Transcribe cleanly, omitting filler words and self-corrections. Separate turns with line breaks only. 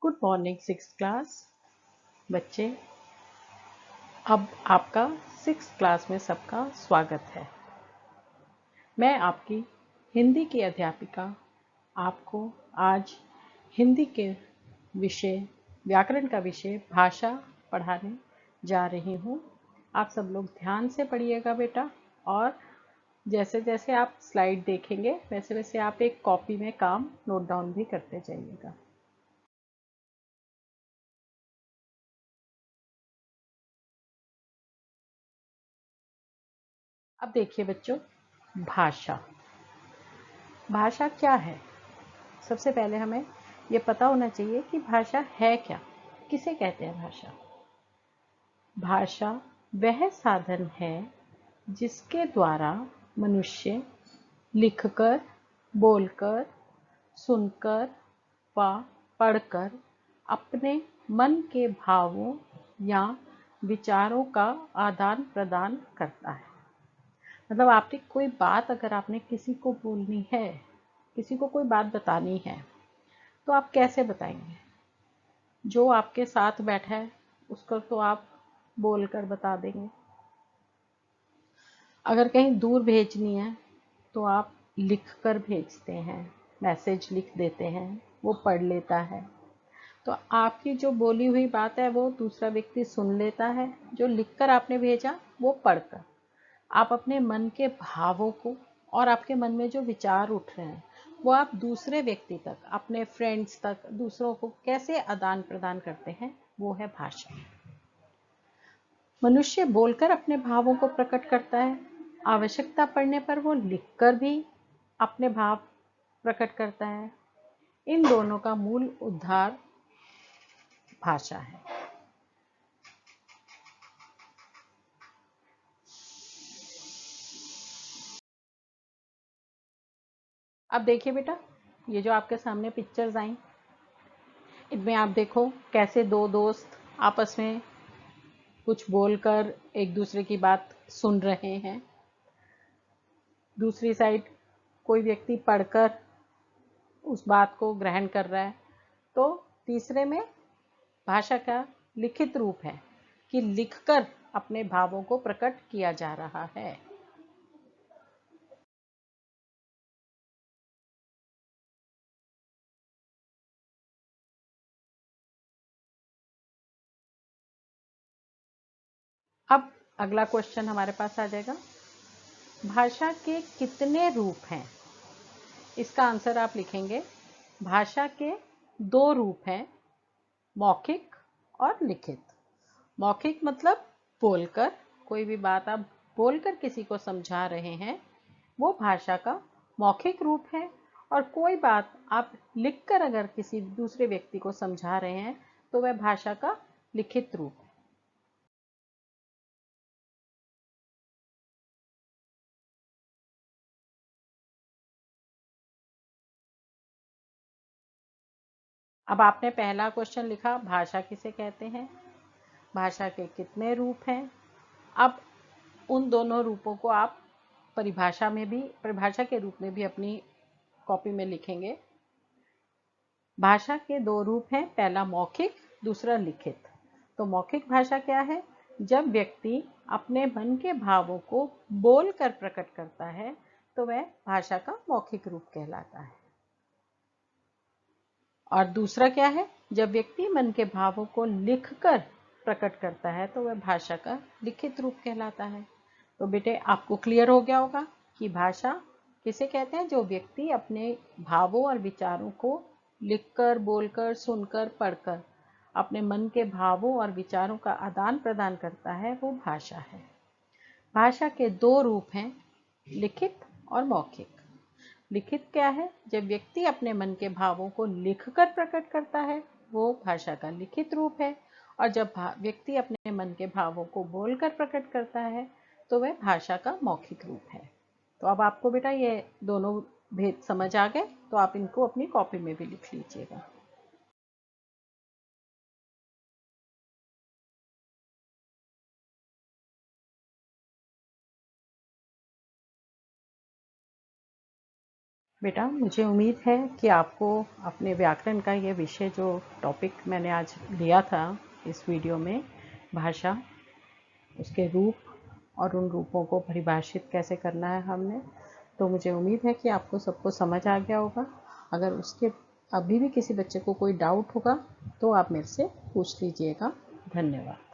Good morning six class बच्चे। अब आपका सिक्स क्लास में सबका स्वागत है। मैं आपकी हिंदी की अध्यापिका आपको आज हिंदी के विषय व्याकरण का विषय भाषा पढ़ाने जा रही हूँ। आप सब लोग ध्यान से पढ़िएगा बेटा, और जैसे जैसे आप स्लाइड देखेंगे वैसे वैसे आप एक कॉपी में काम नोट डाउन भी करते जाइएगा। अब देखिए बच्चों, भाषा भाषा क्या है। सबसे पहले हमें ये पता होना चाहिए कि भाषा है क्या, किसे कहते हैं भाषा। भाषा वह साधन है जिसके द्वारा मनुष्य लिखकर, बोलकर, सुनकर व पढ़कर अपने मन के भावों या विचारों का आदान प्रदान करता है। मतलब आपने कोई बात, अगर आपने किसी को बोलनी है, किसी को कोई बात बतानी है, तो आप कैसे बताएंगे। जो आपके साथ बैठा है उसको तो आप बोलकर बता देंगे। अगर कहीं दूर भेजनी है तो आप लिख कर भेजते हैं, मैसेज लिख देते हैं, वो पढ़ लेता है। तो आपकी जो बोली हुई बात है वो दूसरा व्यक्ति सुन लेता है, जो लिखकर आपने भेजा वो पढ़कर आप अपने मन के भावों को और आपके मन में जो विचार उठ रहे हैं वो आप दूसरे व्यक्ति तक, अपने फ्रेंड्स तक, दूसरों को कैसे आदान प्रदान करते हैं, वो है भाषा। मनुष्य बोलकर अपने भावों को प्रकट करता है, आवश्यकता पड़ने पर वो लिखकर भी अपने भाव प्रकट करता है। इन दोनों का मूल उद्धार भाषा है। अब देखिए बेटा, ये जो आपके सामने पिक्चर्स आई, इनमें आप देखो कैसे दो दोस्त आपस में कुछ बोलकर एक दूसरे की बात सुन रहे हैं। दूसरी साइड कोई व्यक्ति पढ़कर उस बात को ग्रहण कर रहा है। तो तीसरे में भाषा का लिखित रूप है कि लिखकर अपने भावों को प्रकट किया जा रहा है। अब अगला क्वेश्चन हमारे पास आ जाएगा, भाषा के कितने रूप हैं। इसका आंसर आप लिखेंगे, भाषा के दो रूप हैं, मौखिक और लिखित। मौखिक मतलब बोलकर, कोई भी बात आप बोलकर किसी को समझा रहे हैं वो भाषा का मौखिक रूप है। और कोई बात आप लिखकर अगर किसी दूसरे व्यक्ति को समझा रहे हैं तो वह भाषा का लिखित रूप है। अब आपने पहला क्वेश्चन लिखा, भाषा किसे कहते हैं, भाषा के कितने रूप हैं। अब उन दोनों रूपों को आप परिभाषा में भी, परिभाषा के रूप में भी अपनी कॉपी में लिखेंगे। भाषा के दो रूप हैं, पहला मौखिक, दूसरा लिखित। तो मौखिक भाषा क्या है, जब व्यक्ति अपने मन के भावों को बोलकर प्रकट करता है तो वह भाषा का मौखिक रूप कहलाता है। और दूसरा क्या है, जब व्यक्ति मन के भावों को लिखकर प्रकट करता है तो वह भाषा का लिखित रूप कहलाता है। तो बेटे आपको क्लियर हो गया होगा कि भाषा किसे कहते हैं, जो व्यक्ति अपने भावों और विचारों को लिखकर, बोलकर, सुनकर, पढ़कर अपने मन के भावों और विचारों का आदान प्रदान करता है, वो भाषा है। भाषा के दो रूप हैं, लिखित और मौखिक। लिखित क्या है, जब व्यक्ति अपने मन के भावों को लिखकर प्रकट करता है वो भाषा का लिखित रूप है। और जब व्यक्ति अपने मन के भावों को बोलकर प्रकट करता है तो वह भाषा का मौखिक रूप है। तो अब आपको बेटा ये दोनों भेद समझ आ गए, तो आप इनको अपनी कॉपी में भी लिख लीजिएगा। बेटा मुझे उम्मीद है कि आपको अपने व्याकरण का ये विषय जो टॉपिक मैंने आज लिया था इस वीडियो में, भाषा, उसके रूप और उन रूपों को परिभाषित कैसे करना है हमने, तो मुझे उम्मीद है कि आपको सबको समझ आ गया होगा। अगर उसके अभी भी किसी बच्चे को कोई डाउट होगा तो आप मेरे से पूछ लीजिएगा। धन्यवाद।